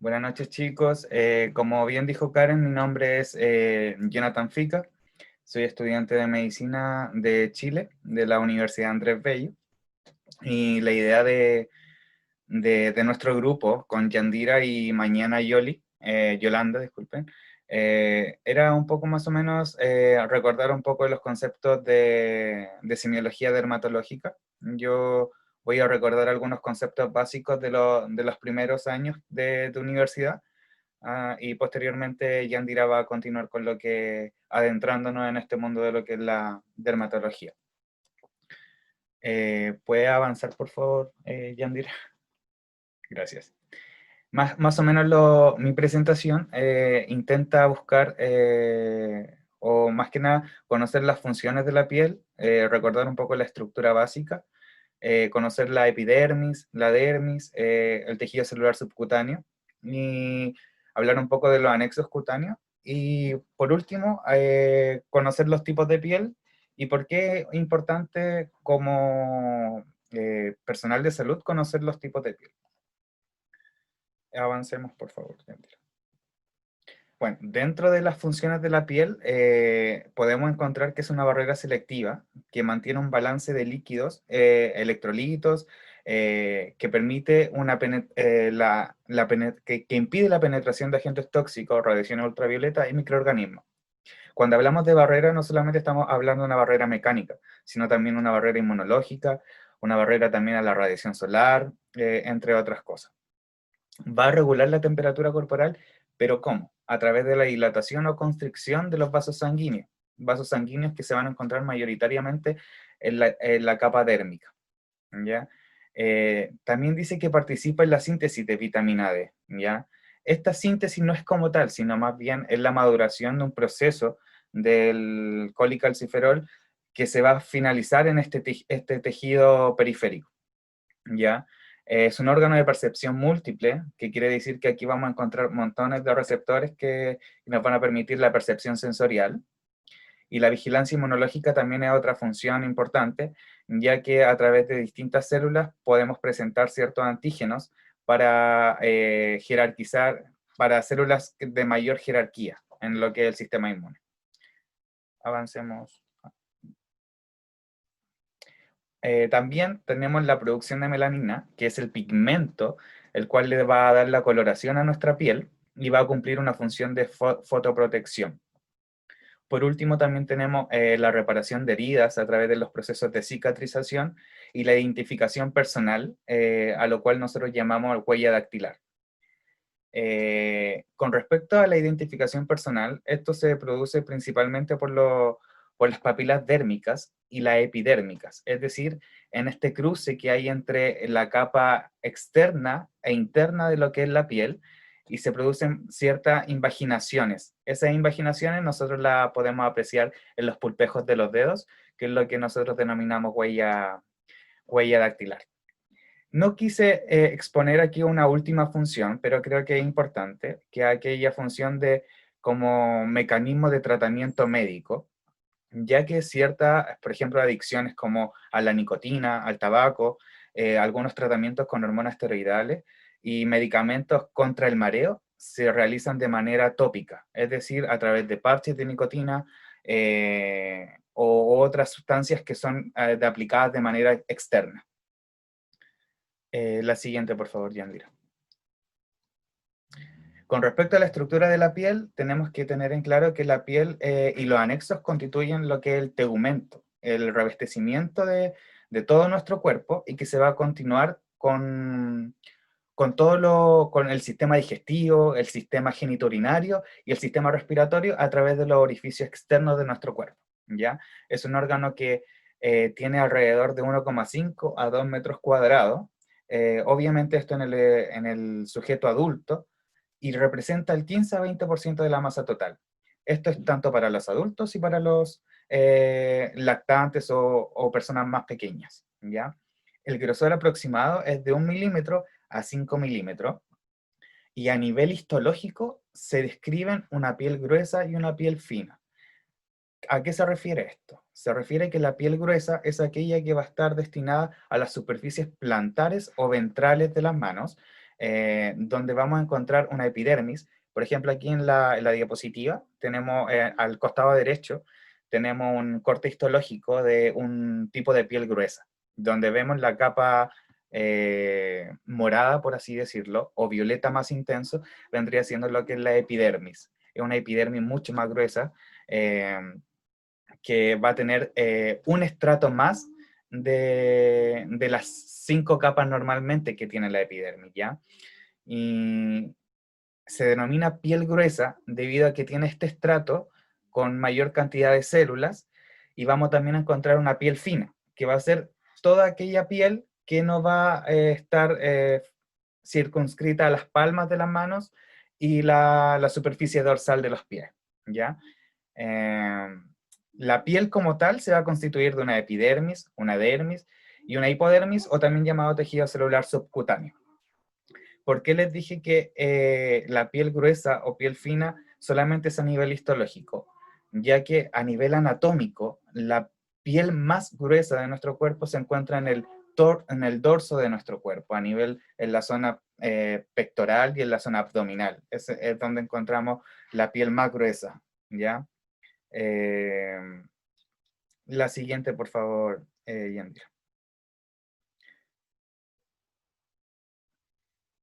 Buenas noches, chicos. Como bien dijo Karen, mi nombre es Jonathan Fica. Soy estudiante de medicina de Chile, de la Universidad Andrés Bello. Y la idea de nuestro grupo, con Yandira y mañana Yolanda, disculpen, era un poco más o menos recordar un poco los conceptos de semiología dermatológica. Yo voy a recordar algunos conceptos básicos de los primeros años de universidad. Y posteriormente Yandira va a continuar con lo que, adentrándonos en este mundo de lo que es la dermatología. ¿Puede avanzar, por favor, Yandira? Gracias. Más o menos mi presentación intenta buscar, o más que nada, conocer las funciones de la piel, recordar un poco la estructura básica, conocer la epidermis, la dermis, el tejido celular subcutáneo, y hablar un poco de los anexos cutáneos. Y por último, conocer los tipos de piel y por qué es importante como personal de salud conocer los tipos de piel. Avancemos, por favor. Bueno, dentro de las funciones de la piel, podemos encontrar que es una barrera selectiva que mantiene un balance de líquidos, electrolitos, que permite que impide la penetración de agentes tóxicos, radiaciones ultravioleta y microorganismos. Cuando hablamos de barrera, no solamente estamos hablando de una barrera mecánica, sino también una barrera inmunológica, una barrera también a la radiación solar, entre otras cosas. Va a regular la temperatura corporal, pero ¿cómo? A través de la dilatación o constricción de los vasos sanguíneos que se van a encontrar mayoritariamente en la capa dérmica, ¿ya? También dice que participa en la síntesis de vitamina D, ¿ya? Esta síntesis no es como tal, sino más bien es la maduración de un proceso del colicalciferol que se va a finalizar en este tejido periférico, ¿ya? Es un órgano de percepción múltiple, que quiere decir que aquí vamos a encontrar montones de receptores que nos van a permitir la percepción sensorial. Y la vigilancia inmunológica también es otra función importante, ya que a través de distintas células podemos presentar ciertos antígenos para jerarquizar, para células de mayor jerarquía en lo que es el sistema inmune. Avancemos. También tenemos la producción de melanina, que es el pigmento, el cual le va a dar la coloración a nuestra piel y va a cumplir una función de fotoprotección. Por último, también tenemos la reparación de heridas a través de los procesos de cicatrización y la identificación personal, a lo cual nosotros llamamos huella dactilar. Con respecto a la identificación personal, esto se produce principalmente por las papilas dérmicas y las epidérmicas, es decir, en este cruce que hay entre la capa externa e interna de lo que es la piel, y se producen ciertas invaginaciones. Esas invaginaciones nosotros las podemos apreciar en los pulpejos de los dedos, que es lo que nosotros denominamos huella dactilar. No quise exponer aquí una última función, pero creo que es importante, que es aquella función de como mecanismo de tratamiento médico, ya que ciertas, por ejemplo, adicciones como a la nicotina, al tabaco, algunos tratamientos con hormonas esteroidales y medicamentos contra el mareo se realizan de manera tópica, es decir, a través de parches de nicotina o otras sustancias que son aplicadas de manera externa. La siguiente, por favor, Yandira. Con respecto a la estructura de la piel, tenemos que tener en claro que la piel y los anexos constituyen lo que es el tegumento, el revestecimiento de todo nuestro cuerpo y que se va a continuar con el sistema digestivo, el sistema genitourinario y el sistema respiratorio a través de los orificios externos de nuestro cuerpo, ¿ya? Es un órgano que tiene alrededor de 1,5 a 2 metros cuadrados, obviamente esto en el sujeto adulto, y representa el 15 a 20% de la masa total. Esto es tanto para los adultos y para los lactantes o personas más pequeñas, ¿ya? El grosor aproximado es de 1 milímetro a 5 milímetros, y a nivel histológico se describen una piel gruesa y una piel fina. ¿A qué se refiere esto? Se refiere que la piel gruesa es aquella que va a estar destinada a las superficies plantares o ventrales de las manos, donde vamos a encontrar una epidermis. Por ejemplo, aquí en la diapositiva tenemos al costado derecho, tenemos un corte histológico de un tipo de piel gruesa, donde vemos la capa morada, por así decirlo, o violeta más intenso, vendría siendo lo que es la epidermis. Es una epidermis mucho más gruesa, que va a tener un estrato más de las 5 capas normalmente que tiene la epidermis, ¿ya? Y se denomina piel gruesa debido a que tiene este estrato con mayor cantidad de células, y vamos también a encontrar una piel fina, que va a ser toda aquella piel que no va a estar circunscrita a las palmas de las manos y la superficie dorsal de los pies, ¿ya? Eh, la piel como tal se va a constituir de una epidermis, una dermis y una hipodermis, o también llamado tejido celular subcutáneo. ¿Por qué les dije que la piel gruesa o piel fina solamente es a nivel histológico? Ya que a nivel anatómico, la piel más gruesa de nuestro cuerpo se encuentra en el dorso de nuestro cuerpo, a nivel en la zona pectoral y en la zona abdominal. Es donde encontramos la piel más gruesa, ¿ya? Eh, la siguiente, por favor, Yandira.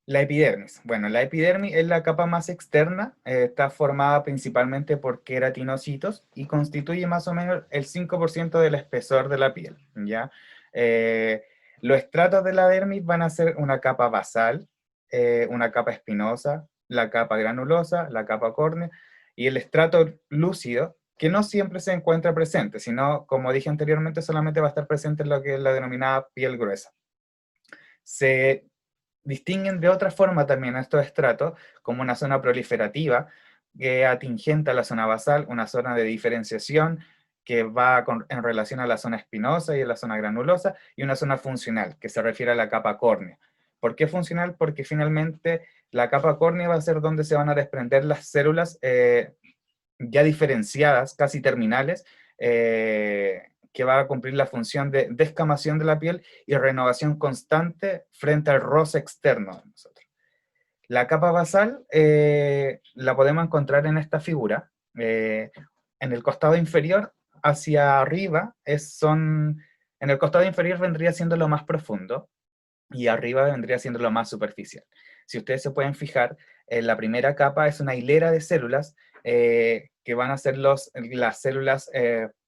La epidermis. Bueno, la epidermis es la capa más externa, está formada principalmente por queratinocitos y constituye más o menos el 5% del espesor de la piel, ¿ya? Eh, los estratos de la dermis van a ser una capa basal, una capa espinosa, la capa granulosa, la capa córnea y el estrato lúcido, que no siempre se encuentra presente, sino, como dije anteriormente, solamente va a estar presente en lo que es la denominada piel gruesa. Se distinguen de otra forma también a estos estratos como una zona proliferativa que atingente a la zona basal, una zona de diferenciación que va en relación a la zona espinosa y a la zona granulosa, y una zona funcional que se refiere a la capa córnea. ¿Por qué funcional? Porque finalmente la capa córnea va a ser donde se van a desprender las células ya diferenciadas, casi terminales, que va a cumplir la función de descamación de la piel y renovación constante frente al roce externo de nosotros. La capa basal la podemos encontrar en esta figura. En el costado inferior hacia arriba en el costado inferior vendría siendo lo más profundo y arriba vendría siendo lo más superficial. Si ustedes se pueden fijar, la primera capa es una hilera de células que van a ser las células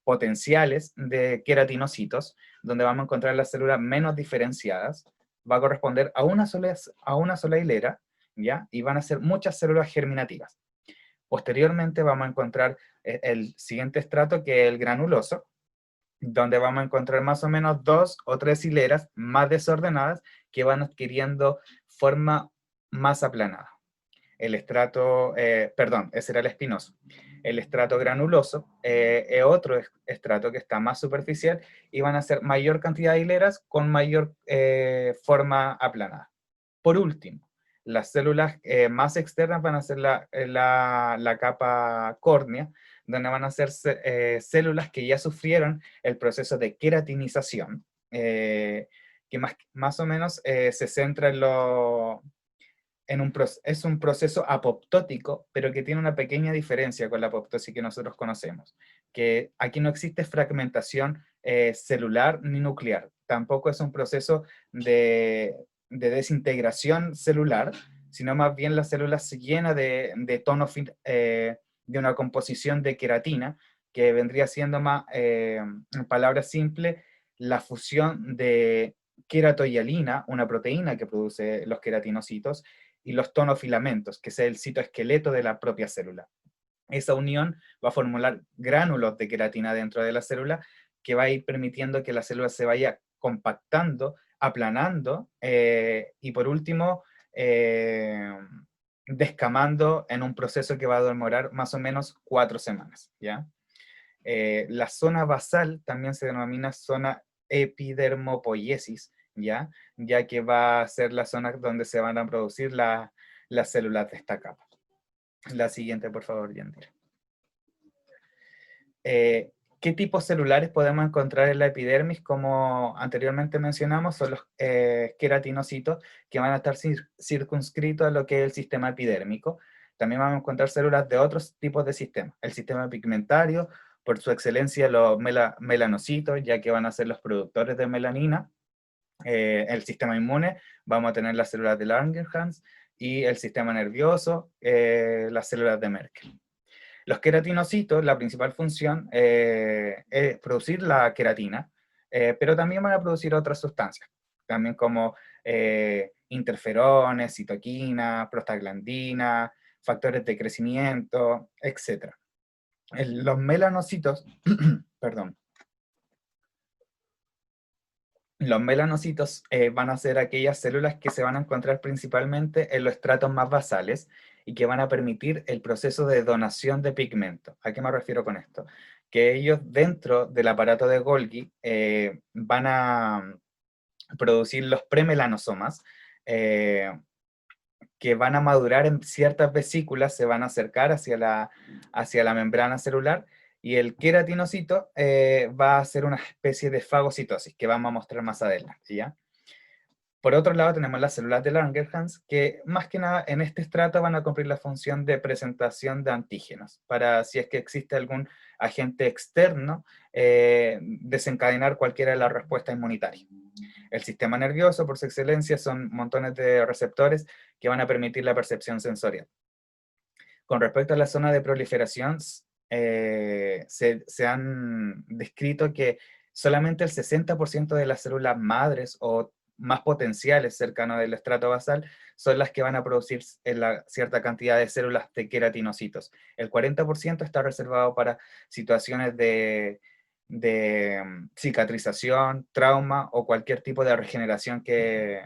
potenciales de queratinocitos, donde vamos a encontrar las células menos diferenciadas. Va a corresponder a una sola hilera, ¿ya? Y van a ser muchas células germinativas. Posteriormente vamos a encontrar el siguiente estrato, que es el granuloso, donde vamos a encontrar más o menos 2 o 3 hileras más desordenadas que van adquiriendo forma más aplanada. El estrato, perdón, ese era el espinoso. El estrato granuloso es otro estrato que está más superficial y van a ser mayor cantidad de hileras con mayor forma aplanada. Por último, las células más externas van a ser la capa córnea, donde van a ser células que ya sufrieron el proceso de queratinización, que más o menos se centra es un proceso apoptótico, pero que tiene una pequeña diferencia con la apoptosis que nosotros conocemos, que aquí no existe fragmentación celular ni nuclear, tampoco es un proceso de desintegración celular, sino más bien la célula se llena de tono de una composición de queratina, que vendría siendo más, en palabras simples, la fusión de queratohialina, una proteína que produce los queratinocitos, y los tonofilamentos, que es el citoesqueleto de la propia célula. Esa unión va a formular gránulos de queratina dentro de la célula, que va a ir permitiendo que la célula se vaya compactando, aplanando y por último descamando en un proceso que va a demorar más o menos 4 semanas, ¿ya? La zona basal también se denomina zona epidermopoiesis, ¿ya? Ya que va a ser la zona donde se van a producir las células de esta capa. La siguiente, por favor, Yandira. ¿Qué tipos celulares podemos encontrar en la epidermis? Como anteriormente mencionamos, son los queratinocitos, que van a estar circunscritos a lo que es el sistema epidérmico. También vamos a encontrar células de otros tipos de sistemas. El sistema pigmentario, por su excelencia, los melanocitos, ya que van a ser los productores de melanina. El sistema inmune, vamos a tener las células de Langerhans, y el sistema nervioso, las células de Merkel. Los queratinocitos, la principal función es producir la queratina, pero también van a producir otras sustancias, también como interferones, citoquinas, prostaglandinas, factores de crecimiento, etc. Los melanocitos, perdón, los melanocitos van a ser aquellas células que se van a encontrar principalmente en los estratos más basales y que van a permitir el proceso de donación de pigmento. ¿A qué me refiero con esto? Que ellos dentro del aparato de Golgi van a producir los premelanosomas, que van a madurar en ciertas vesículas, se van a acercar hacia la membrana celular, y el queratinocito va a hacer una especie de fagocitosis, que vamos a mostrar más adelante, ¿ya? Por otro lado, tenemos las células de Langerhans, que más que nada en este estrato van a cumplir la función de presentación de antígenos, para si es que existe algún agente externo, desencadenar cualquiera de las respuestas inmunitarias. El sistema nervioso, por su excelencia, son montones de receptores que van a permitir la percepción sensorial. Con respecto a la zona de proliferación, se han descrito que solamente el 60% de las células madres o más potenciales cercanas del estrato basal son las que van a producir cierta cantidad de células de queratinocitos. El 40% está reservado para situaciones de cicatrización, trauma o cualquier tipo de regeneración que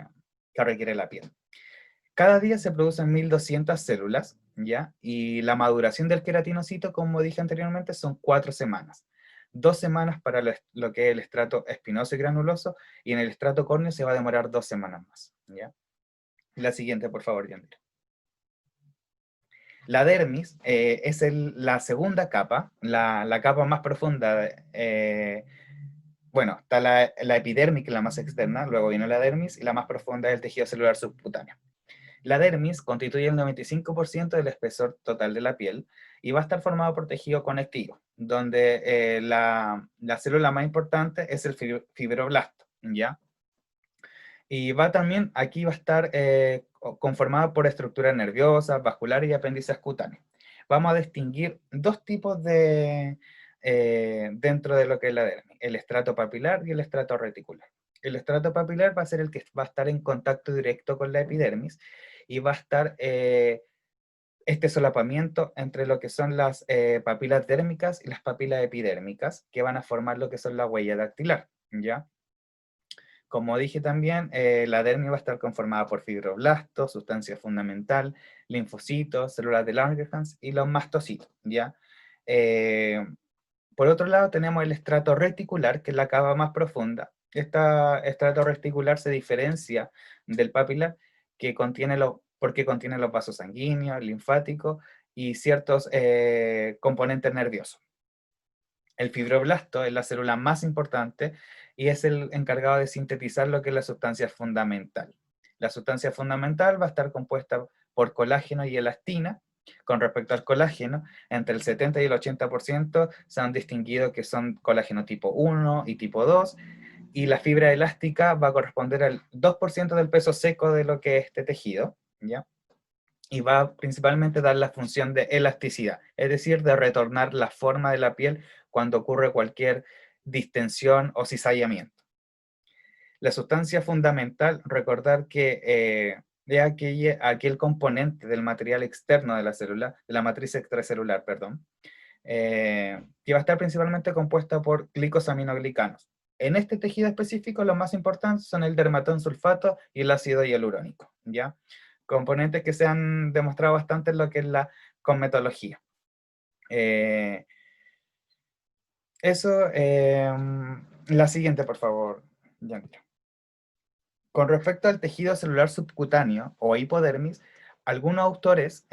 requiere la piel. Cada día se producen 1200 células, ¿ya? Y la maduración del queratinocito, como dije anteriormente, son 4 semanas. 2 semanas para lo que es el estrato espinoso y granuloso, y en el estrato córneo se va a demorar 2 semanas más, ¿ya? La siguiente, por favor, Yandira. La dermis es la segunda capa, la capa más profunda. Bueno, está la epidérmica, la más externa, luego viene la dermis, y la más profunda es el tejido celular subcutáneo. La dermis constituye el 95% del espesor total de la piel y va a estar formado por tejido conectivo, donde la célula más importante es el fibroblasto, ¿ya? Y también, aquí va a estar conformada por estructuras nerviosas, vasculares y apéndices cutáneos. Vamos a distinguir dos tipos dentro de lo que es la dermis, el estrato papilar y el estrato reticular. El estrato papilar va a ser el que va a estar en contacto directo con la epidermis, y va a estar este solapamiento entre lo que son las papilas dérmicas y las papilas epidérmicas, que van a formar lo que son la huella dactilar, ¿ya? Como dije también, la dermis va a estar conformada por fibroblastos, sustancia fundamental, linfocitos, células de Langerhans y los mastocitos, ¿ya? Eh, por otro lado, tenemos el estrato reticular, que es la capa más profunda. Este estrato reticular se diferencia del papilar, porque contiene los vasos sanguíneos, linfáticos y ciertos componentes nerviosos. El fibroblasto es la célula más importante y es el encargado de sintetizar lo que es la sustancia fundamental. La sustancia fundamental va a estar compuesta por colágeno y elastina. Con respecto al colágeno, entre el 70 y el 80% se han distinguido que son colágeno tipo 1 y tipo 2, y la fibra elástica va a corresponder al 2% del peso seco de lo que es este tejido, ¿ya? Y va principalmente a dar la función de elasticidad, es decir, de retornar la forma de la piel cuando ocurre cualquier distensión o cizallamiento. La sustancia fundamental, recordar que es aquel componente del material externo de la célula, de la matriz extracelular, perdón, que va a estar principalmente compuesta por glicosaminoglicanos. En este tejido específico, los más importantes son el dermatón sulfato y el ácido hialurónico, ¿ya? Componentes que se han demostrado bastante en lo que es la cosmetología. La siguiente, por favor, Yanira. Con respecto al tejido celular subcutáneo o hipodermis, algunos autores,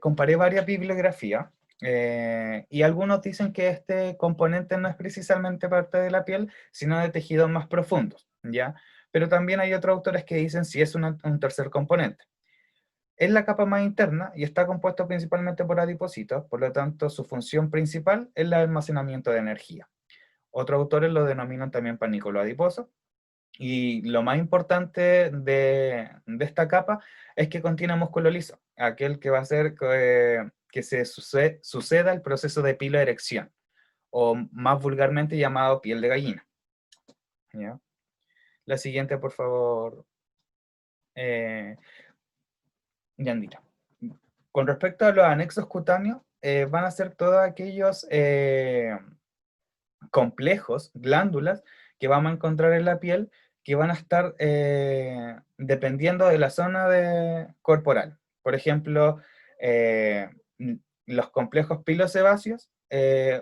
comparé varias bibliografías, Y algunos dicen que este componente no es precisamente parte de la piel, sino de tejidos más profundos, ¿ya? Pero también hay otros autores que dicen si es un tercer componente. Es la capa más interna y está compuesto principalmente por adipocitos, por lo tanto su función principal es el almacenamiento de energía. Otros autores lo denominan también panículo adiposo. Y lo más importante de esta capa es que contiene músculo liso, aquel que va a hacer que suceda el proceso de piloerección, o más vulgarmente llamado piel de gallina. ¿Ya? La siguiente, por favor, eh, Yandira. Con respecto a los anexos cutáneos, van a ser todos aquellos complejos, glándulas, que vamos a encontrar en la piel, que van a estar dependiendo de la zona corporal. Por ejemplo, eh, los complejos pilosebáceos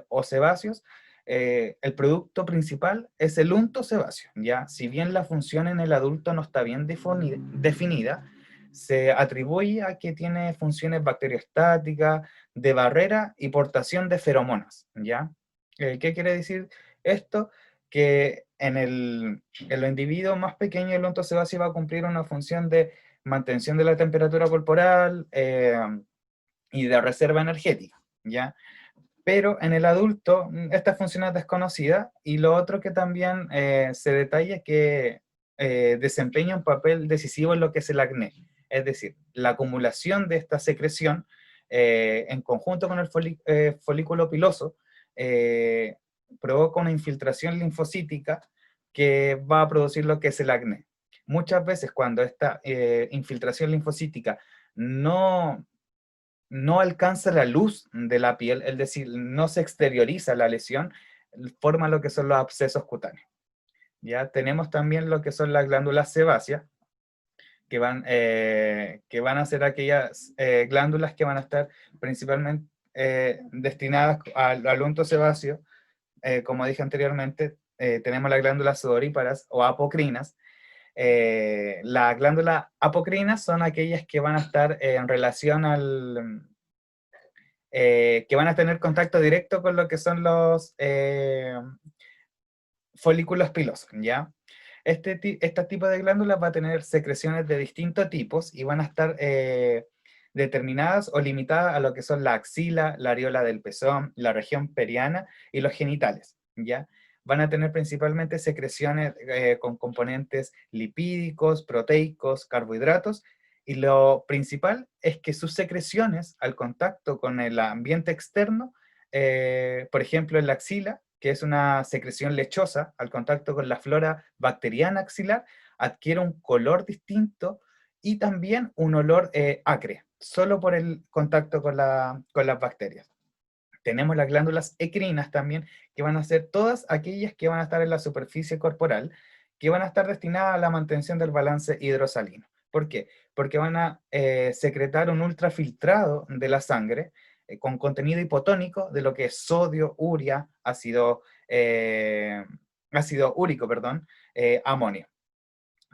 o sebáceos, el producto principal es el unto sebáceo, ¿ya? Si bien la función en el adulto no está bien definida, se atribuye a que tiene funciones bacteriostáticas, de barrera y portación de feromonas, ¿ya? ¿Qué quiere decir esto? Que en los individuos más pequeños el unto sebáceo va a cumplir una función de mantención de la temperatura corporal y de reserva energética, ¿ya? Pero en el adulto esta función es desconocida, y lo otro que también se detalla es que desempeña un papel decisivo en lo que es el acné, es decir, la acumulación de esta secreción en conjunto con el folículo piloso eh, provoca una infiltración linfocítica que va a producir lo que es el acné. Muchas veces cuando esta infiltración linfocítica no, no alcanza la luz de la piel, es decir, no se exterioriza la lesión, forma lo que son los abscesos cutáneos. Ya tenemos también lo que son las glándulas sebáceas, que van a ser aquellas glándulas que van a estar principalmente destinadas al unto sebáceo. Como dije anteriormente, tenemos las glándulas sudoríparas o apocrinas. Las glándulas apocrinas son aquellas que van a estar en relación que van a tener contacto directo con lo que son los folículos pilosos, ¿ya? Este tipo de glándulas va a tener secreciones de distintos tipos y van a estar determinadas o limitadas a lo que son la axila, la areola del pezón, la región periana y los genitales, ¿ya? Van a tener principalmente secreciones con componentes lipídicos, proteicos, carbohidratos, y lo principal es que sus secreciones al contacto con el ambiente externo, por ejemplo en la axila, que es una secreción lechosa, al contacto con la flora bacteriana axilar, adquiere un color distinto y también un olor acre, solo por el contacto con las bacterias. Tenemos las glándulas ecrinas también, que van a ser todas aquellas que van a estar en la superficie corporal, que van a estar destinadas a la mantención del balance hidrosalino. ¿Por qué? Porque van a secretar un ultrafiltrado de la sangre con contenido hipotónico de lo que es sodio, urea, ácido úrico, perdón, amonio.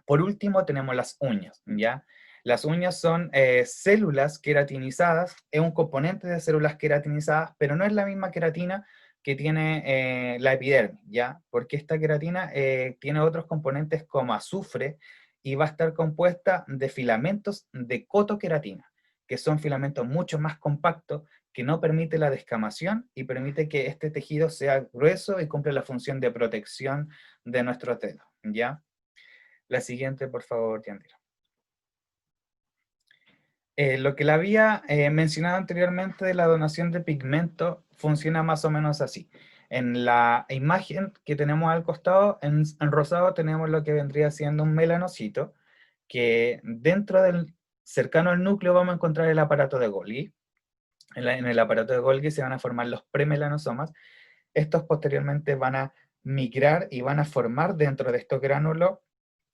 Por último, tenemos las uñas, ¿ya? Las uñas son células queratinizadas, es un componente de células queratinizadas, pero no es la misma queratina que tiene la epidermis, ¿ya? Porque esta queratina tiene otros componentes como azufre y va a estar compuesta de filamentos de cotoqueratina, que son filamentos mucho más compactos que no permite la descamación y permite que este tejido sea grueso y cumple la función de protección de nuestros dedos, ¿ya? La siguiente, por favor, Yandira. Lo que le había mencionado anteriormente de la donación de pigmento funciona más o menos así. En la imagen que tenemos al costado, en rosado, tenemos lo que vendría siendo un melanocito, que dentro del cercano al núcleo vamos a encontrar el aparato de Golgi. En el aparato de Golgi se van a formar los premelanosomas. Estos posteriormente van a migrar y van a formar dentro de estos gránulos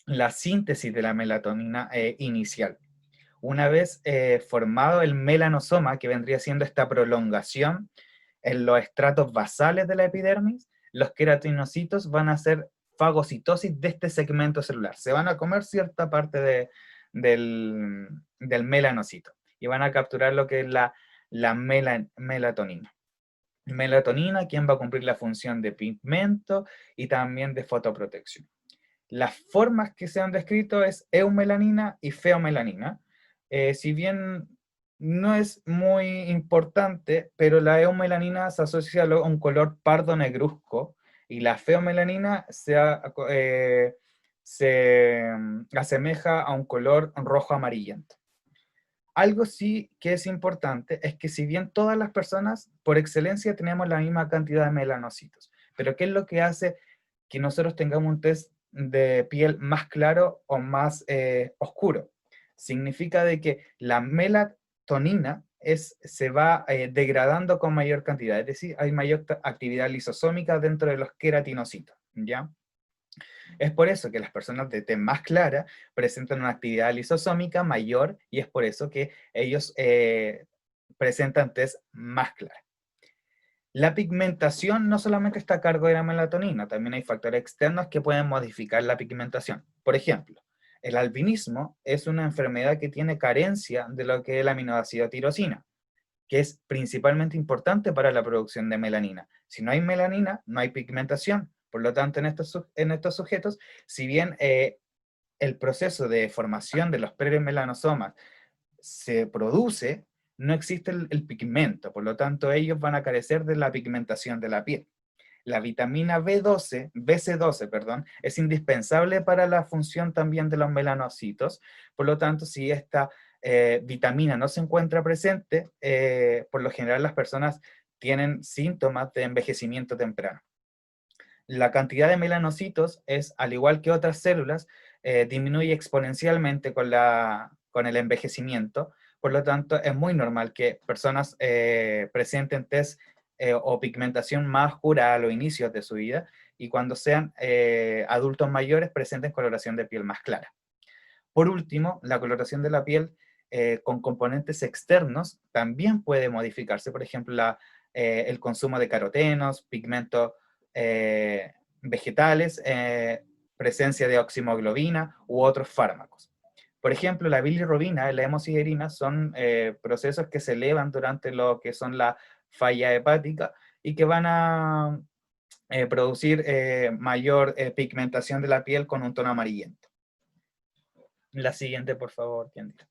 la síntesis de la melatonina inicial. Una vez formado el melanosoma, que vendría siendo esta prolongación en los estratos basales de la epidermis, los queratinocitos van a hacer fagocitosis de este segmento celular. Se van a comer cierta parte del melanocito y van a capturar lo que es la melatonina. Melatonina, quien va a cumplir la función de pigmento y también de fotoprotección. Las formas que se han descrito es eumelanina y feomelanina. Si bien no es muy importante, pero la eumelanina se asocia a un color pardo negruzco y la feomelanina se asemeja a un color rojo amarillento. Algo sí que es importante es que si bien todas las personas por excelencia tenemos la misma cantidad de melanocitos, pero ¿qué es lo que hace que nosotros tengamos un test de piel más claro o más oscuro? Significa de que la melatonina se va degradando con mayor cantidad, es decir, hay mayor actividad lisosómica dentro de los queratinocitos, ¿ya? Es por eso que las personas de tez más clara presentan una actividad lisosómica mayor y es por eso que ellos presentan tez más clara. La pigmentación no solamente está a cargo de la melatonina, también hay factores externos que pueden modificar la pigmentación. Por ejemplo, el albinismo es una enfermedad que tiene carencia de lo que es el aminoácido tirosina, que es principalmente importante para la producción de melanina. Si no hay melanina, no hay pigmentación. Por lo tanto, en estos sujetos, si bien el proceso de formación de los premelanosomas se produce, no existe el pigmento. Por lo tanto, ellos van a carecer de la pigmentación de la piel. La vitamina BC12, perdón, es indispensable para la función también de los melanocitos. Por lo tanto, si esta vitamina no se encuentra presente, por lo general las personas tienen síntomas de envejecimiento temprano. La cantidad de melanocitos es, al igual que otras células, disminuye exponencialmente con el envejecimiento. Por lo tanto, es muy normal que personas presenten tez o pigmentación más oscura a los inicios de su vida y cuando sean adultos mayores presenten coloración de piel más clara. Por último, la coloración de la piel con componentes externos también puede modificarse. Por ejemplo, el consumo de carotenos, pigmentos vegetales, presencia de oximoglobina u otros fármacos. Por ejemplo, la bilirrubina y la hemosiderina son procesos que se elevan durante lo que son la falla hepática y que van a producir mayor pigmentación de la piel con un tono amarillento. La siguiente, por favor, Kendra.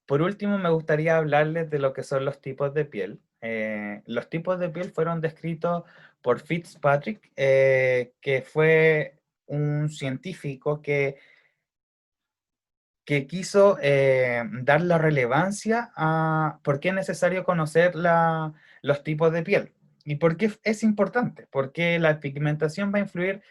Por último, me gustaría hablarles de lo que son los tipos de piel. Los tipos de piel fueron descritos por Fitzpatrick, que fue un científico que quiso dar la relevancia a por qué es necesario conocer los tipos de piel. ¿Y por qué es importante? Porque la pigmentación va a influir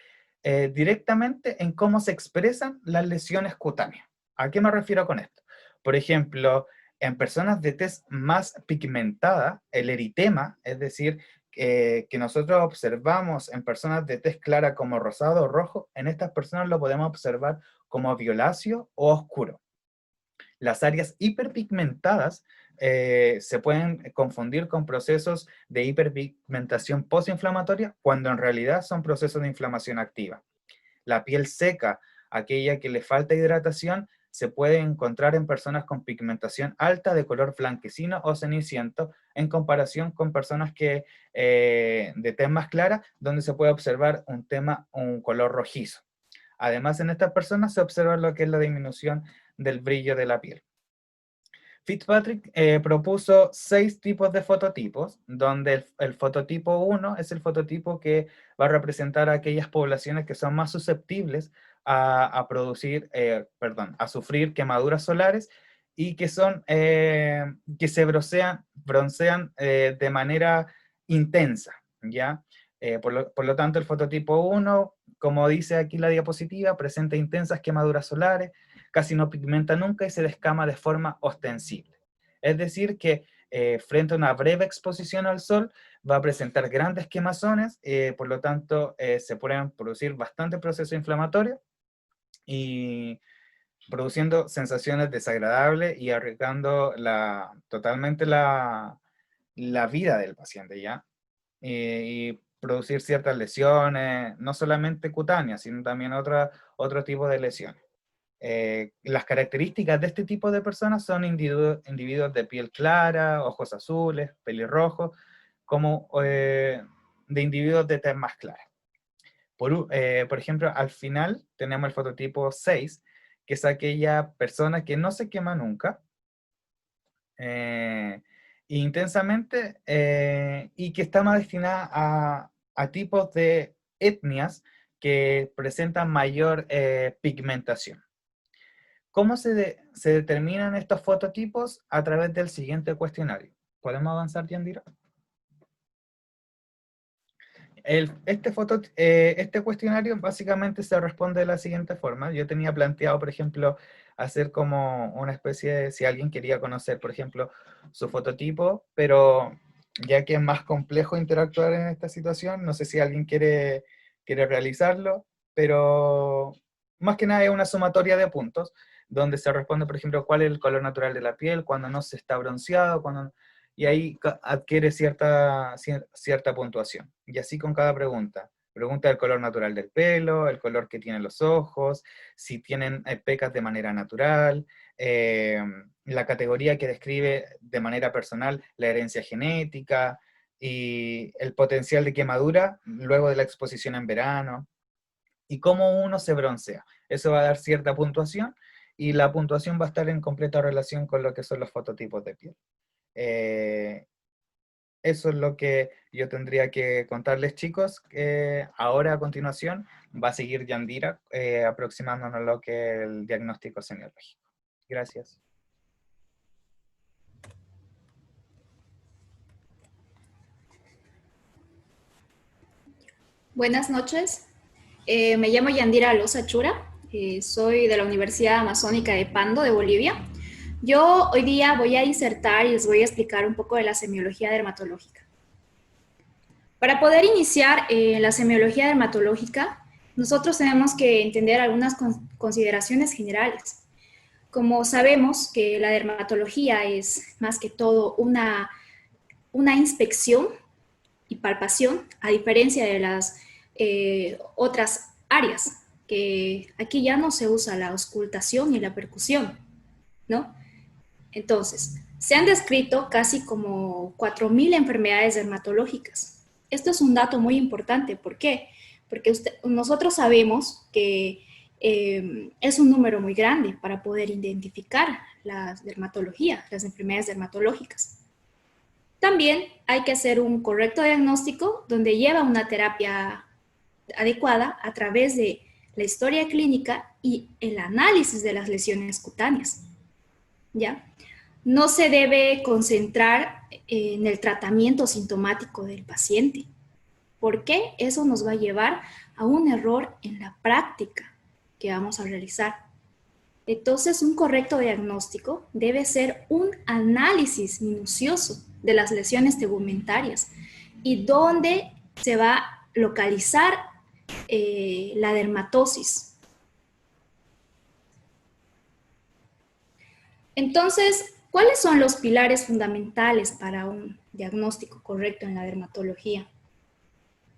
directamente en cómo se expresan las lesiones cutáneas. ¿A qué me refiero con esto? Por ejemplo, en personas de tez más pigmentada, el eritema, es decir, que nosotros observamos en personas de tez clara como rosado o rojo, en estas personas lo podemos observar como violáceo o oscuro. Las áreas hiperpigmentadas se pueden confundir con procesos de hiperpigmentación postinflamatoria cuando en realidad son procesos de inflamación activa. La piel seca, aquella que le falta hidratación, se puede encontrar en personas con pigmentación alta de color blanquecino o ceniciento en comparación con personas de tez más clara, donde se puede observar un color rojizo. Además, en estas personas se observa lo que es la disminución del brillo de la piel. Fitzpatrick propuso 6 tipos de fototipos, donde el fototipo 1 es el fototipo que va a representar a aquellas poblaciones que son más susceptibles a a sufrir quemaduras solares y que se broncean de manera intensa, ¿ya? Por lo tanto, el fototipo 1, como dice aquí la diapositiva, presenta intensas quemaduras solares, casi no pigmenta nunca y se descama de forma ostensible. Es decir, que frente a una breve exposición al sol va a presentar grandes quemazones, por lo tanto se pueden producir bastantes procesos inflamatorios y produciendo sensaciones desagradables y arriesgando totalmente la vida del paciente, ¿ya? Y producir ciertas lesiones, no solamente cutáneas, sino también otro tipo de lesiones. Las características de este tipo de personas son individuos de piel clara, ojos azules, pelirrojos, como de individuos de tez más clara. Por ejemplo, al final tenemos el fototipo 6, que es aquella persona que no se quema nunca, intensamente, y que está más destinada a tipos de etnias que presentan mayor pigmentación. ¿Cómo se determinan estos fototipos? A través del siguiente cuestionario. ¿Podemos avanzar, Yandira? Este cuestionario básicamente se responde de la siguiente forma. Yo tenía planteado, por ejemplo, hacer como una especie de, si alguien quería conocer, por ejemplo, su fototipo, pero ya que es más complejo interactuar en esta situación, no sé si alguien quiere realizarlo, pero más que nada es una sumatoria de puntos, donde se responde, por ejemplo, cuál es el color natural de la piel, cuando no se está bronceado, y ahí adquiere cierta puntuación. Y así con cada pregunta. Pregunta del color natural del pelo, el color que tienen los ojos, si tienen pecas de manera natural, la categoría que describe de manera personal la herencia genética y el potencial de quemadura luego de la exposición en verano y cómo uno se broncea. Eso va a dar cierta puntuación y la puntuación va a estar en completa relación con lo que son los fototipos de piel. Eh, Eso es lo que yo tendría que contarles, chicos. Ahora, a continuación, va a seguir Yandira aproximándonos a lo que es el diagnóstico semiológico. Gracias. Buenas noches, me llamo Yandira Loza Chura, soy de la Universidad Amazónica de Pando, de Bolivia. Yo hoy día voy a disertar y les voy a explicar un poco de la semiología dermatológica. Para poder iniciar la semiología dermatológica, nosotros tenemos que entender algunas consideraciones generales. Como sabemos que la dermatología es más que todo una inspección y palpación, a diferencia de las otras áreas, que aquí ya no se usa la auscultación y la percusión, ¿no? Entonces, se han descrito casi como 4.000 enfermedades dermatológicas. Esto es un dato muy importante. ¿Por qué? Porque nosotros sabemos que es un número muy grande para poder identificar la dermatología, las enfermedades dermatológicas. También hay que hacer un correcto diagnóstico donde lleva una terapia adecuada a través de la historia clínica y el análisis de las lesiones cutáneas. ¿Ya? No se debe concentrar en el tratamiento sintomático del paciente, porque eso nos va a llevar a un error en la práctica que vamos a realizar. Entonces, un correcto diagnóstico debe ser un análisis minucioso de las lesiones tegumentarias y dónde se va a localizar la dermatosis. Entonces, ¿cuáles son los pilares fundamentales para un diagnóstico correcto en la dermatología?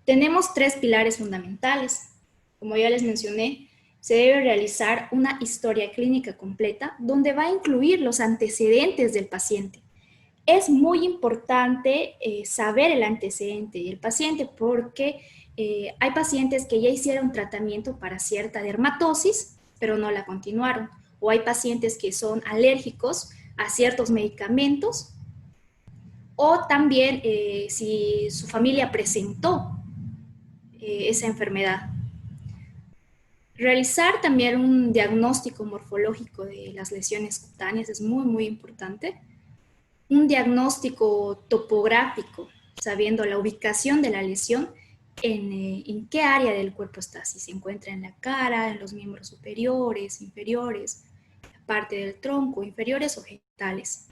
Tenemos 3 pilares fundamentales. Como ya les mencioné, se debe realizar una historia clínica completa donde va a incluir los antecedentes del paciente. Es muy importante saber el antecedente del paciente porque hay pacientes que ya hicieron tratamiento para cierta dermatosis, pero no la continuaron. O hay pacientes que son alérgicos a ciertos medicamentos. O también si su familia presentó esa enfermedad. Realizar también un diagnóstico morfológico de las lesiones cutáneas es muy, muy importante. Un diagnóstico topográfico, sabiendo la ubicación de la lesión, en qué área del cuerpo está, si se encuentra en la cara, en los miembros superiores, inferiores, la parte del tronco, inferiores o genitales.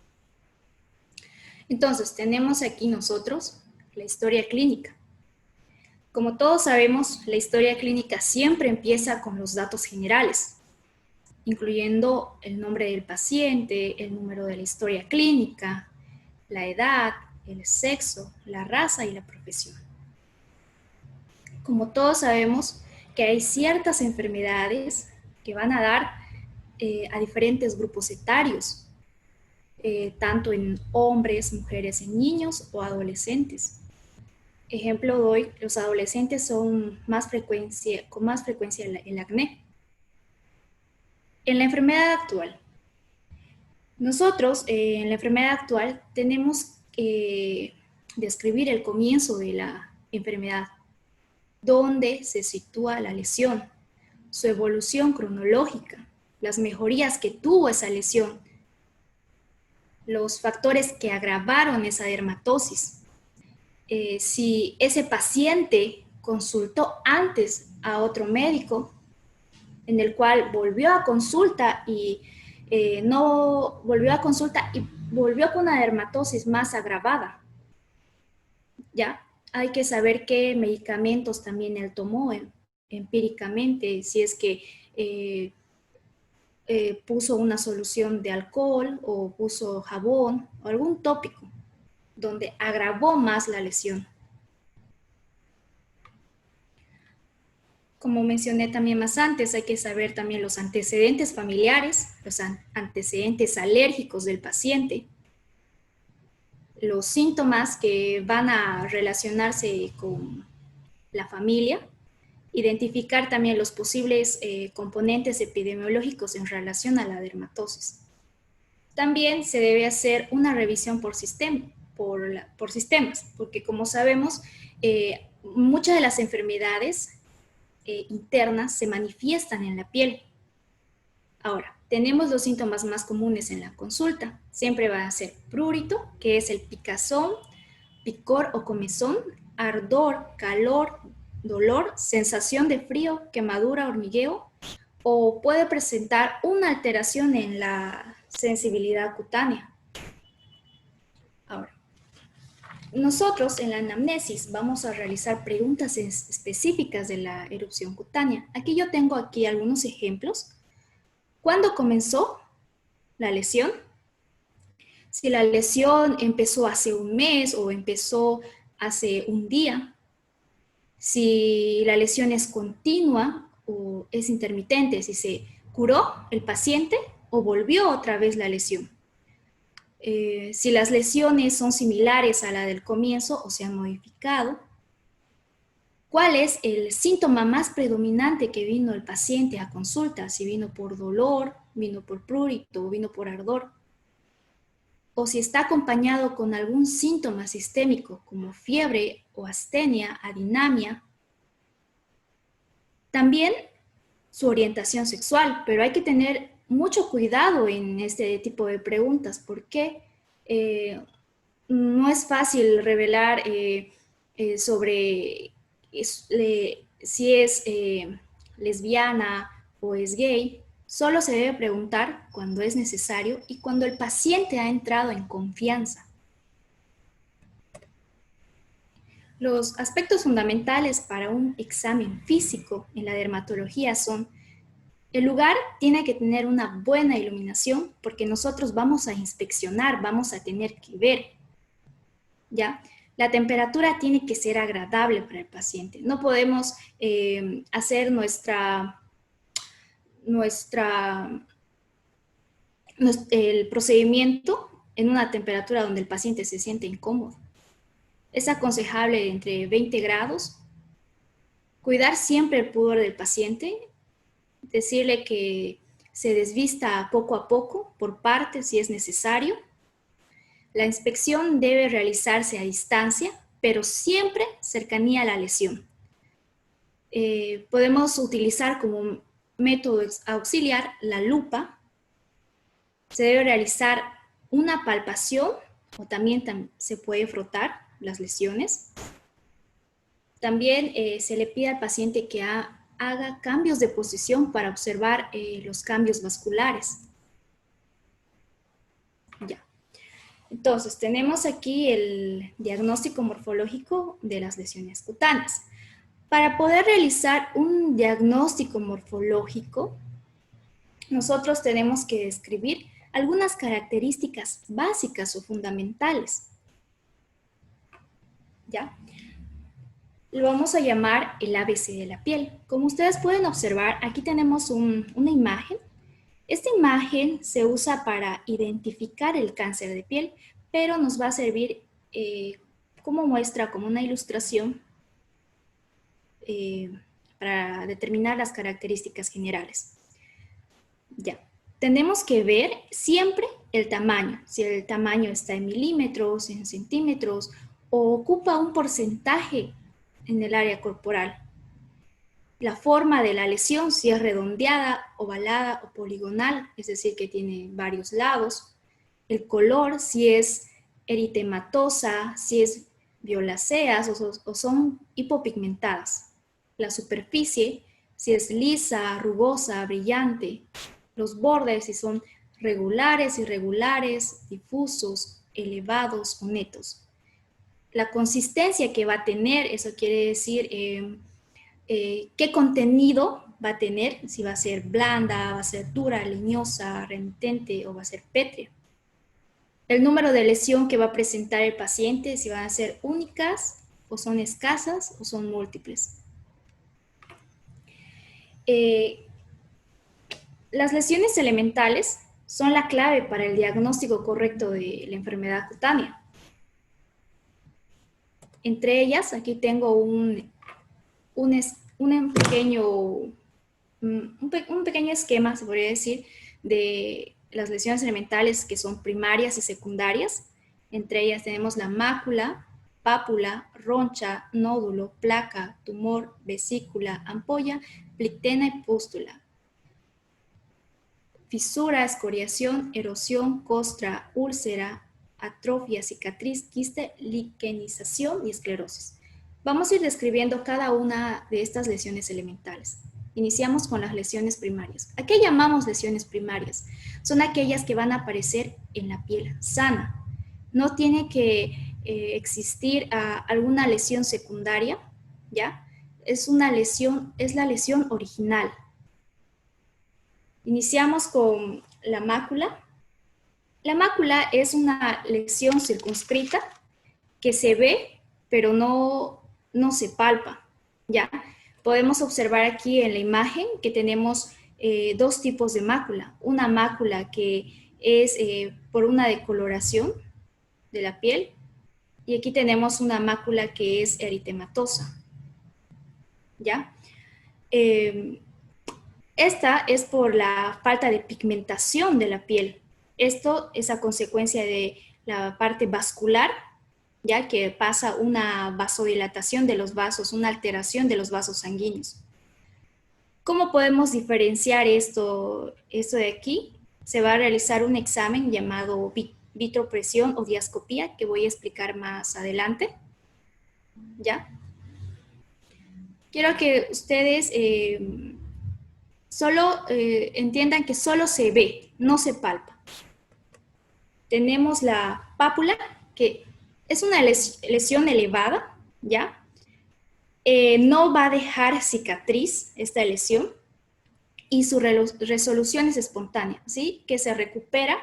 Entonces, tenemos aquí nosotros la historia clínica. Como todos sabemos, la historia clínica siempre empieza con los datos generales, incluyendo el nombre del paciente, el número de la historia clínica, la edad, el sexo, la raza y la profesión. Como todos sabemos que hay ciertas enfermedades que van a dar a diferentes grupos etarios, tanto en hombres, mujeres, en niños o adolescentes. Ejemplo doy, los adolescentes son con más frecuencia el acné. En la enfermedad actual, nosotros en la enfermedad actual tenemos que describir el comienzo de la enfermedad, dónde se sitúa la lesión, su evolución cronológica, las mejorías que tuvo esa lesión, los factores que agravaron esa dermatosis. Si ese paciente consultó antes a otro médico, en el cual volvió a consulta y no volvió a consulta y volvió con una dermatosis más agravada. Ya, hay que saber qué medicamentos también él tomó empíricamente, si es que puso una solución de alcohol o puso jabón o algún tópico donde agravó más la lesión. Como mencioné también más antes, hay que saber también los antecedentes familiares, los antecedentes alérgicos del paciente, los síntomas que van a relacionarse con la familia, identificar también los posibles componentes epidemiológicos en relación a la dermatosis. También se debe hacer una revisión por sistemas, porque como sabemos, muchas de las enfermedades internas se manifiestan en la piel. Ahora, tenemos los síntomas más comunes en la consulta. Siempre va a ser prurito, que es el picazón, picor o comezón, ardor, calor, dolor, sensación de frío, quemadura, hormigueo, o puede presentar una alteración en la sensibilidad cutánea. Ahora, nosotros en la anamnesis vamos a realizar preguntas específicas de la erupción cutánea. Aquí yo tengo algunos ejemplos. ¿Cuándo comenzó la lesión? Si la lesión empezó hace un mes o empezó hace un día. Si la lesión es continua o es intermitente, si se curó el paciente o volvió otra vez la lesión. Si las lesiones son similares a la del comienzo o se han modificado. ¿Cuál es el síntoma más predominante que vino el paciente a consulta? Si vino por dolor, vino por prurito o vino por ardor. O si está acompañado con algún síntoma sistémico como fiebre o astenia, adinamia. También su orientación sexual, pero hay que tener mucho cuidado en este tipo de preguntas porque no es fácil revelar sobre si es lesbiana o es gay. Solo se debe preguntar cuando es necesario y cuando el paciente ha entrado en confianza. Los aspectos fundamentales para un examen físico en la dermatología son: el lugar tiene que tener una buena iluminación porque nosotros vamos a inspeccionar, vamos a tener que ver, ¿ya? La temperatura tiene que ser agradable para el paciente. No podemos hacer el procedimiento en una temperatura donde el paciente se siente incómodo. Es aconsejable entre 20 grados. Cuidar siempre el pudor del paciente. Decirle que se desvista poco a poco, por partes si es necesario. La inspección debe realizarse a distancia, pero siempre cercanía a la lesión. Podemos utilizar como método auxiliar la lupa. Se debe realizar una palpación o también se puede frotar las lesiones. También se le pide al paciente que haga cambios de posición para observar los cambios vasculares. Ya. Entonces, tenemos aquí el diagnóstico morfológico de las lesiones cutáneas. Para poder realizar un diagnóstico morfológico, nosotros tenemos que describir algunas características básicas o fundamentales. ¿Ya? Lo vamos a llamar el ABC de la piel. Como ustedes pueden observar, aquí tenemos una imagen Esta imagen se usa para identificar el cáncer de piel, pero nos va a servir como muestra, como una ilustración para determinar las características generales. Ya, tenemos que ver siempre el tamaño, si el tamaño está en milímetros, en centímetros, o ocupa un porcentaje en el área corporal. La forma de la lesión, si es redondeada, ovalada o poligonal, es decir, que tiene varios lados. El color, si es eritematosa, si es violáceas o son hipopigmentadas. La superficie, si es lisa, rugosa, brillante. Los bordes, si son regulares, irregulares, difusos, elevados o netos. La consistencia que va a tener, eso quiere decir qué contenido va a tener, si va a ser blanda, va a ser dura, leñosa, remitente o va a ser pétrea. El número de lesión que va a presentar el paciente, si van a ser únicas o son escasas o son múltiples. Las lesiones elementales son la clave para el diagnóstico correcto de la enfermedad cutánea. Entre ellas, aquí tengo un pequeño esquema, se podría decir, de las lesiones elementales que son primarias y secundarias. Entre ellas tenemos la mácula, pápula, roncha, nódulo, placa, tumor, vesícula, ampolla, plictena y pústula. Fisura, escoriación, erosión, costra, úlcera, atrofia, cicatriz, quiste, liquenización y esclerosis. Vamos a ir describiendo cada una de estas lesiones elementales. Iniciamos con las lesiones primarias. ¿A qué llamamos lesiones primarias? Son aquellas que van a aparecer en la piel sana. No tiene que existir alguna lesión secundaria, ¿ya? Es la lesión original. Iniciamos con la mácula. La mácula es una lesión circunscrita que se ve, pero no se palpa, ¿ya? Podemos observar aquí en la imagen que tenemos dos tipos de mácula. Una mácula que es por una decoloración de la piel y aquí tenemos una mácula que es eritematosa, ¿ya? Esta es por la falta de pigmentación de la piel. Esto es a consecuencia de la parte vascular, ya que pasa una vasodilatación de los vasos, una alteración de los vasos sanguíneos. ¿Cómo podemos diferenciar esto de aquí? Se va a realizar un examen llamado vitropresión o diascopía, que voy a explicar más adelante. ¿Ya? Quiero que ustedes entiendan que solo se ve, no se palpa. Tenemos la pápula, que es una lesión elevada, ¿ya? No va a dejar cicatriz esta lesión y su resolución es espontánea, ¿sí? Que se recupera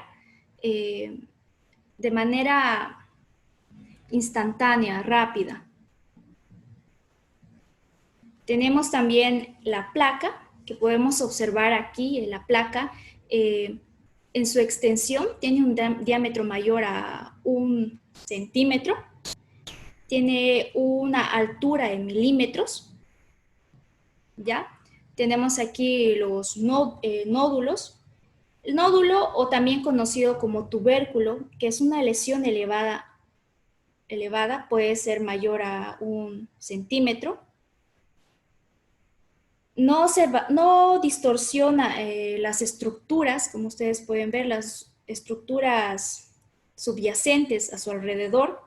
de manera instantánea, rápida. Tenemos también la placa, que podemos observar aquí en la placa. En su extensión tiene un diámetro mayor a 1 centímetro. Tiene una altura en milímetros, ¿ya? Tenemos aquí los nódulos. El nódulo, o también conocido como tubérculo, que es una lesión elevada, puede ser mayor a 1 centímetro. No distorsiona las estructuras, como ustedes pueden ver, las estructuras subyacentes a su alrededor,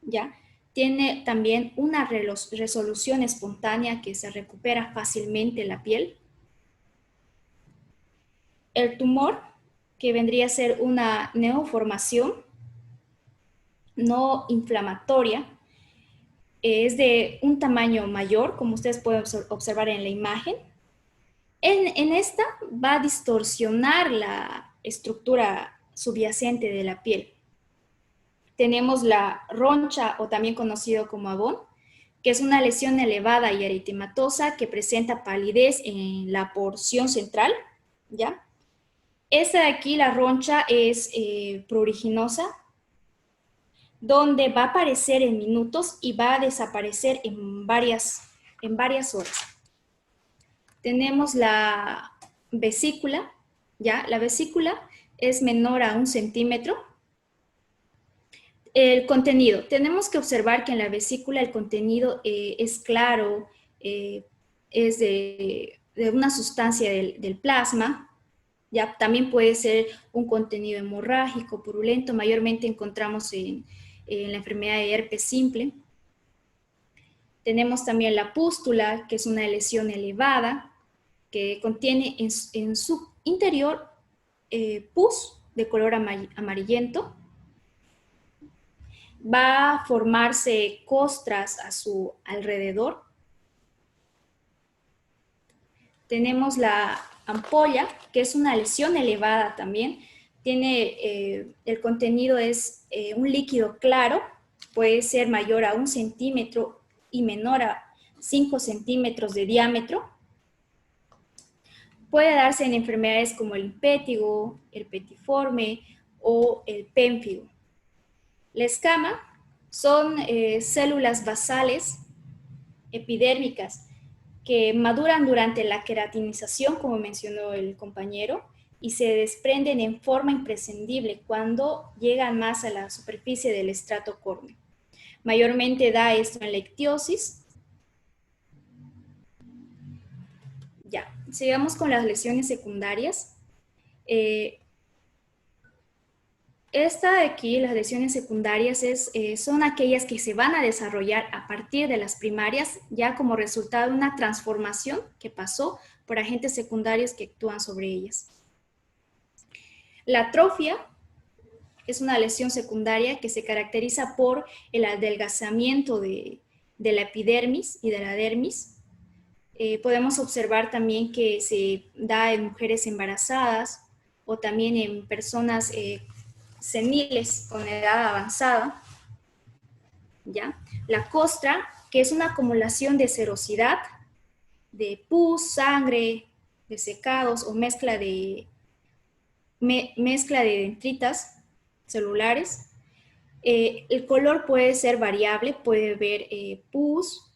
¿ya? Tiene también una resolución espontánea que se recupera fácilmente la piel. El tumor, que vendría a ser una neoformación no inflamatoria, es de un tamaño mayor, como ustedes pueden observar en la imagen. En esta va a distorsionar la estructura subyacente de la piel. Tenemos la roncha, o también conocido como abón, que es una lesión elevada y eritematosa que presenta palidez en la porción central, ¿ya? Esta de aquí, la roncha, es pruriginosa, donde va a aparecer en minutos y va a desaparecer en varias horas. Tenemos la vesícula, ¿ya? La vesícula es menor a 1 centímetro. El contenido. Tenemos que observar que en la vesícula el contenido es claro, es de una sustancia del plasma. Ya también puede ser un contenido hemorrágico, purulento. Mayormente encontramos en la enfermedad de herpes simple. Tenemos también la pústula, que es una lesión elevada, que contiene en su interior pus de color amarillento. Va a formarse costras a su alrededor. Tenemos la ampolla, que es una lesión elevada también. El contenido es un líquido claro, puede ser mayor a 1 centímetro y menor a 5 centímetros de diámetro. Puede darse en enfermedades como el impétigo, el petiforme o el pénfigo. La escama son células basales epidérmicas que maduran durante la queratinización, como mencionó el compañero, y se desprenden en forma imprescindible cuando llegan más a la superficie del estrato córneo. Mayormente da esto en la ictiosis. Ya, sigamos con las lesiones secundarias. Esta de aquí, las lesiones secundarias, son aquellas que se van a desarrollar a partir de las primarias, ya como resultado de una transformación que pasó por agentes secundarios que actúan sobre ellas. La atrofia es una lesión secundaria que se caracteriza por el adelgazamiento de la epidermis y de la dermis. Podemos observar también que se da en mujeres embarazadas o también en personas seniles con edad avanzada, ¿ya? La costra, que es una acumulación de serosidad, de pus, sangre, de secados o mezcla de dendritas celulares. El color puede ser variable, puede haber pus,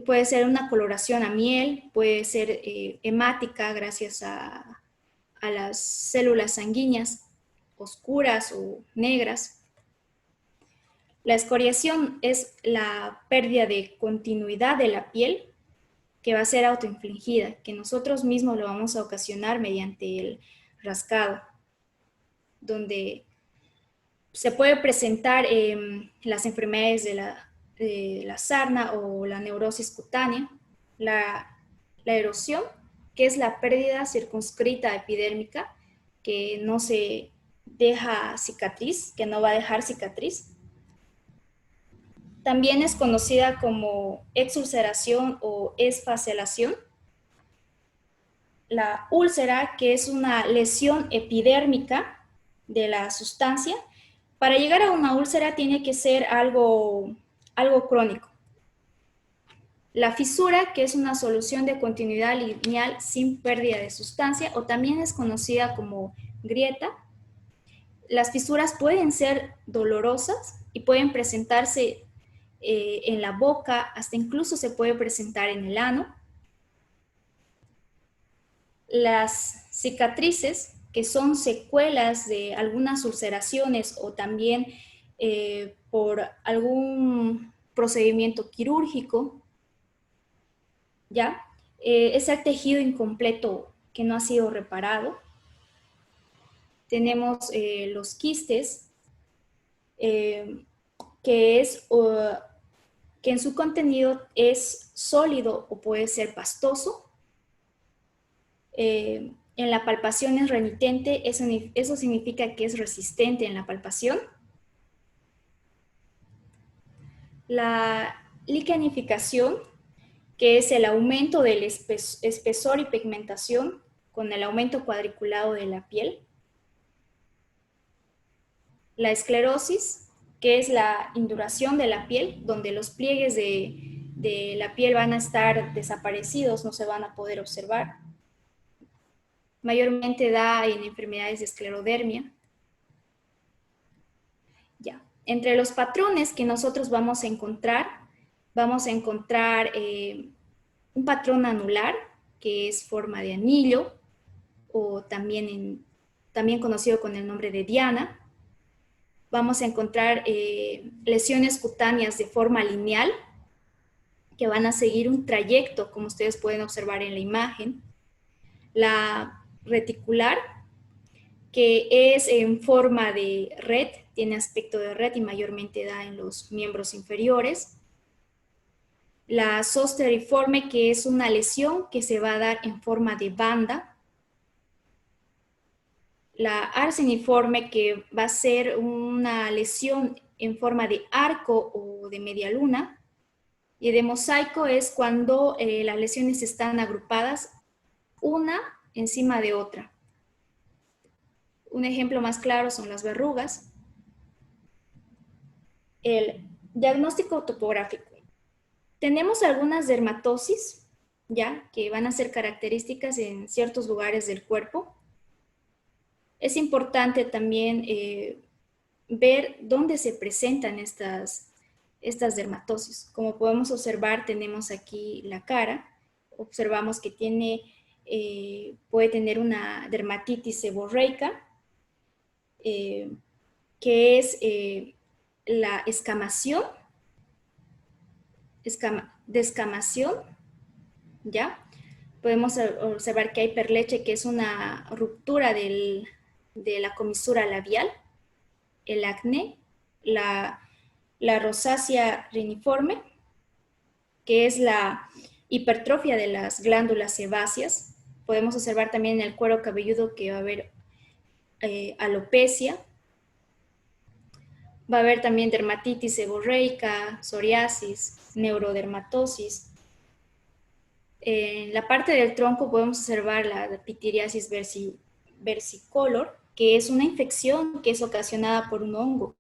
puede ser una coloración a miel, puede ser hemática gracias a las células sanguíneas oscuras o negras. La escoriación es la pérdida de continuidad de la piel que va a ser autoinfligida, que nosotros mismos lo vamos a ocasionar mediante el rascado, donde se puede presentar las enfermedades de la sarna o la neurosis cutánea, la erosión, que es la pérdida circunscrita epidérmica, que no se deja cicatriz, que no va a dejar cicatriz. También es conocida como exulceración o esfacelación. La úlcera, que es una lesión epidérmica de la sustancia. Para llegar a una úlcera tiene que ser algo crónico. La fisura, que es una solución de continuidad lineal sin pérdida de sustancia, o también es conocida como grieta. Las fisuras pueden ser dolorosas y pueden presentarse en la boca, hasta incluso se puede presentar en el ano. Las cicatrices, que son secuelas de algunas ulceraciones o también por algún procedimiento quirúrgico, ¿ya? Es el tejido incompleto que no ha sido reparado. Tenemos los quistes, que en su contenido es sólido o puede ser pastoso. En la palpación es renitente, eso significa que es resistente en la palpación. La lichenificación, que es el aumento del espesor y pigmentación con el aumento cuadriculado de la piel. La esclerosis, que es la induración de la piel, donde los pliegues de la piel van a estar desaparecidos, no se van a poder observar. Mayormente da en enfermedades de esclerodermia. Ya. Entre los patrones que nosotros vamos a encontrar un patrón anular, que es forma de anillo, o también conocido con el nombre de diana. Vamos a encontrar lesiones cutáneas de forma lineal, que van a seguir un trayecto, como ustedes pueden observar en la imagen. La reticular, que es en forma de red, tiene aspecto de red y mayormente da en los miembros inferiores. La zosteriforme, que es una lesión que se va a dar en forma de banda. La arseniforme, que va a ser una lesión en forma de arco o de media luna. Y de mosaico es cuando las lesiones están agrupadas una encima de otra. Un ejemplo más claro son las verrugas. El diagnóstico topográfico. Tenemos algunas dermatosis, ya, que van a ser características en ciertos lugares del cuerpo. Es importante también ver dónde se presentan estas dermatosis. Como podemos observar, tenemos aquí la cara. Observamos que puede tener una dermatitis seborreica, que es la escamación, descamación, ¿ya? Podemos observar que hay perleche, que es una ruptura de la comisura labial, el acné, la rosácea reniforme, que es la hipertrofia de las glándulas sebáceas. Podemos observar también en el cuero cabelludo que va a haber alopecia. Va a haber también dermatitis seborreica, psoriasis, neurodermatosis. En la parte del tronco podemos observar la pitiriasis versicolor, que es una infección que es ocasionada por un hongo.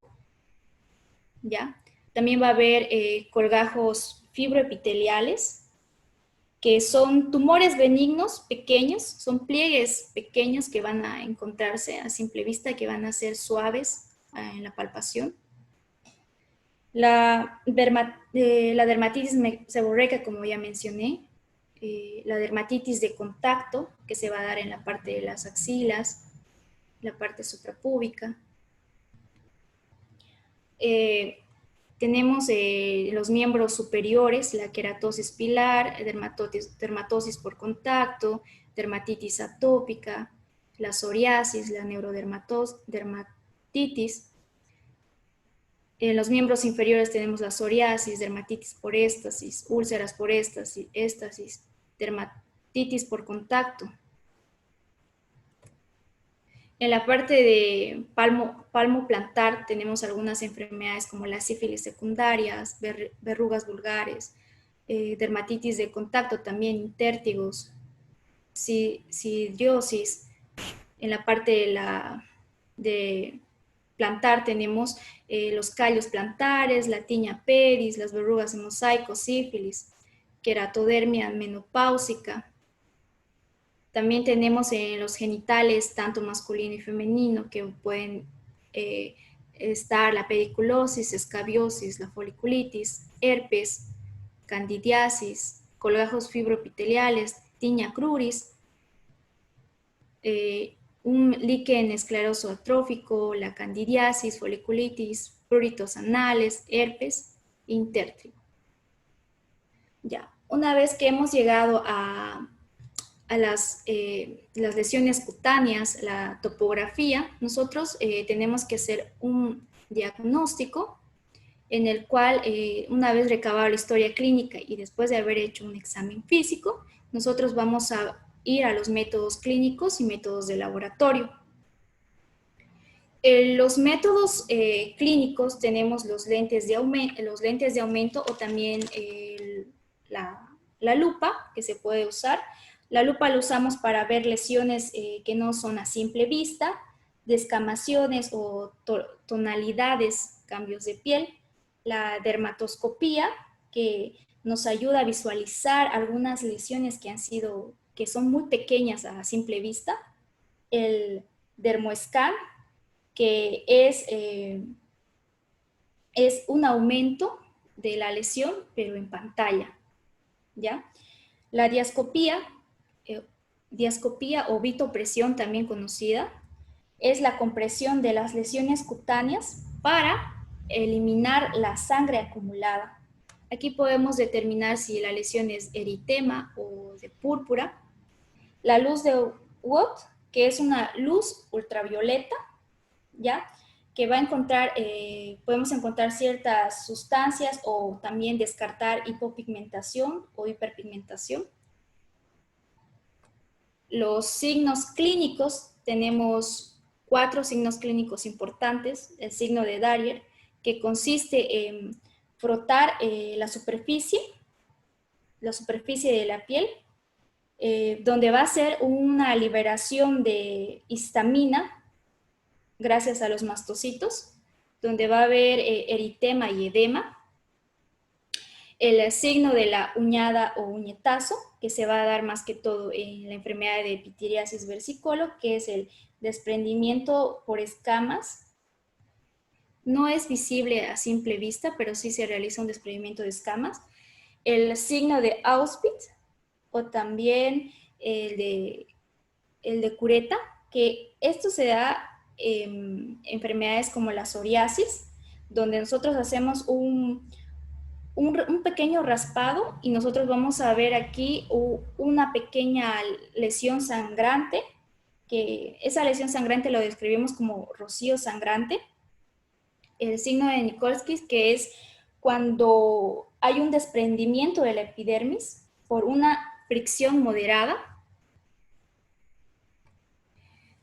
¿Ya? También va a haber colgajos fibroepiteliales, que son tumores benignos pequeños, son pliegues pequeños que van a encontrarse a simple vista, que van a ser suaves en la palpación. La dermatitis seborreica, como ya mencioné, la dermatitis de contacto, que se va a dar en la parte de las axilas, la parte suprapúbica. Tenemos los miembros superiores, la queratosis pilar, dermatosis por contacto, dermatitis atópica, la psoriasis, la neurodermatitis. En los miembros inferiores tenemos la psoriasis, dermatitis por éstasis, úlceras por éstasis, dermatitis por contacto. En la parte de palmo plantar tenemos algunas enfermedades como la sífilis secundarias, verrugas vulgares, dermatitis de contacto, también intértigos, sidiosis. En la parte de plantar tenemos los callos plantares, la tiña pedis, las verrugas en mosaico, sífilis, queratodermia menopáusica. También tenemos en los genitales, tanto masculino y femenino, que pueden estar la pediculosis, escabiosis, la foliculitis, herpes, candidiasis, colgajos fibroepiteliales, tiña cruris, un líquen escleroso atrófico, la candidiasis, foliculitis, pruritos anales, herpes, intértrigo. Ya, una vez que hemos llegado a las lesiones cutáneas, la topografía, nosotros tenemos que hacer un diagnóstico en el cual, una vez recabada la historia clínica y después de haber hecho un examen físico, nosotros vamos a ir a los métodos clínicos y métodos de laboratorio. Los métodos clínicos tenemos los lentes de aumento o también la lupa que se puede usar. La lupa la usamos para ver lesiones que no son a simple vista, descamaciones o tonalidades, cambios de piel. La dermatoscopía, que nos ayuda a visualizar algunas lesiones que son muy pequeñas a simple vista. el dermoscan, que es un aumento de la lesión, pero en pantalla, ¿ya? La diascopía o vitopresión, también conocida, es la compresión de las lesiones cutáneas para eliminar la sangre acumulada. Aquí podemos determinar si la lesión es eritema o de púrpura. La luz de Watt, que es una luz ultravioleta, ¿ya? Que va a encontrar, podemos encontrar ciertas sustancias o también descartar hipopigmentación o hiperpigmentación. Los signos clínicos, tenemos 4 signos clínicos importantes. El signo de Darrier, que consiste en frotar la superficie de la piel, donde va a ser una liberación de histamina gracias a los mastocitos, donde va a haber eritema y edema. El signo de la uñada o uñetazo, que se va a dar más que todo en la enfermedad de pitiriasis versicolor, que es el desprendimiento por escamas. No es visible a simple vista, pero sí se realiza un desprendimiento de escamas. El signo de Auspitz, o también el de Cureta, que esto se da en enfermedades como la psoriasis, donde nosotros hacemos un pequeño raspado y nosotros vamos a ver aquí una pequeña lesión sangrante, que esa lesión sangrante lo describimos como rocío sangrante. El signo de Nikolsky, que es cuando hay un desprendimiento de la epidermis por una fricción moderada.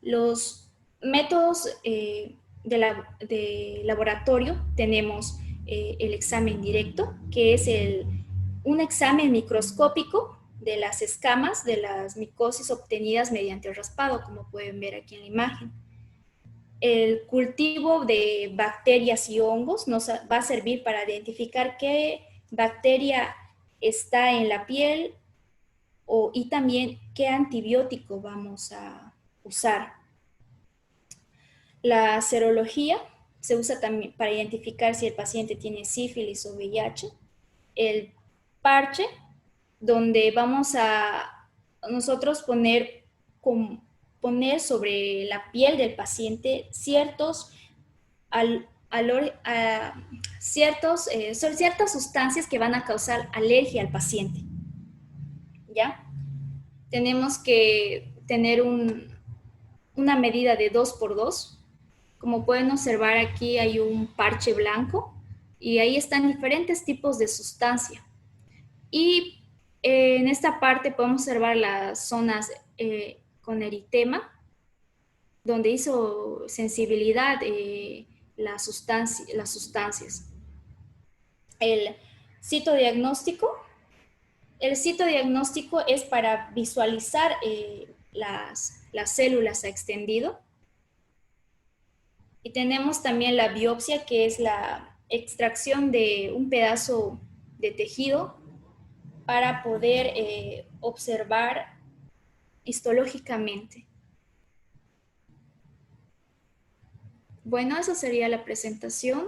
Los métodos de laboratorio, tenemos el examen directo, que es un examen microscópico de las escamas de las micosis obtenidas mediante el raspado, como pueden ver aquí en la imagen. El cultivo de bacterias y hongos nos va a servir para identificar qué bacteria está en la piel y también qué antibiótico vamos a usar. La serología se usa también para identificar si el paciente tiene sífilis o VIH. El parche, donde vamos a nosotros poner sobre la piel del paciente ciertas sustancias que van a causar alergia al paciente, ¿ya? Tenemos que tener una medida de 2x2. Como pueden observar, aquí hay un parche blanco y ahí están diferentes tipos de sustancia. Y en esta parte podemos observar las zonas con eritema, donde hizo sensibilidad las sustancias. El citodiagnóstico es para visualizar las células a extendido. Y tenemos también la biopsia, que es la extracción de un pedazo de tejido para poder observar histológicamente. Bueno, esa sería la presentación.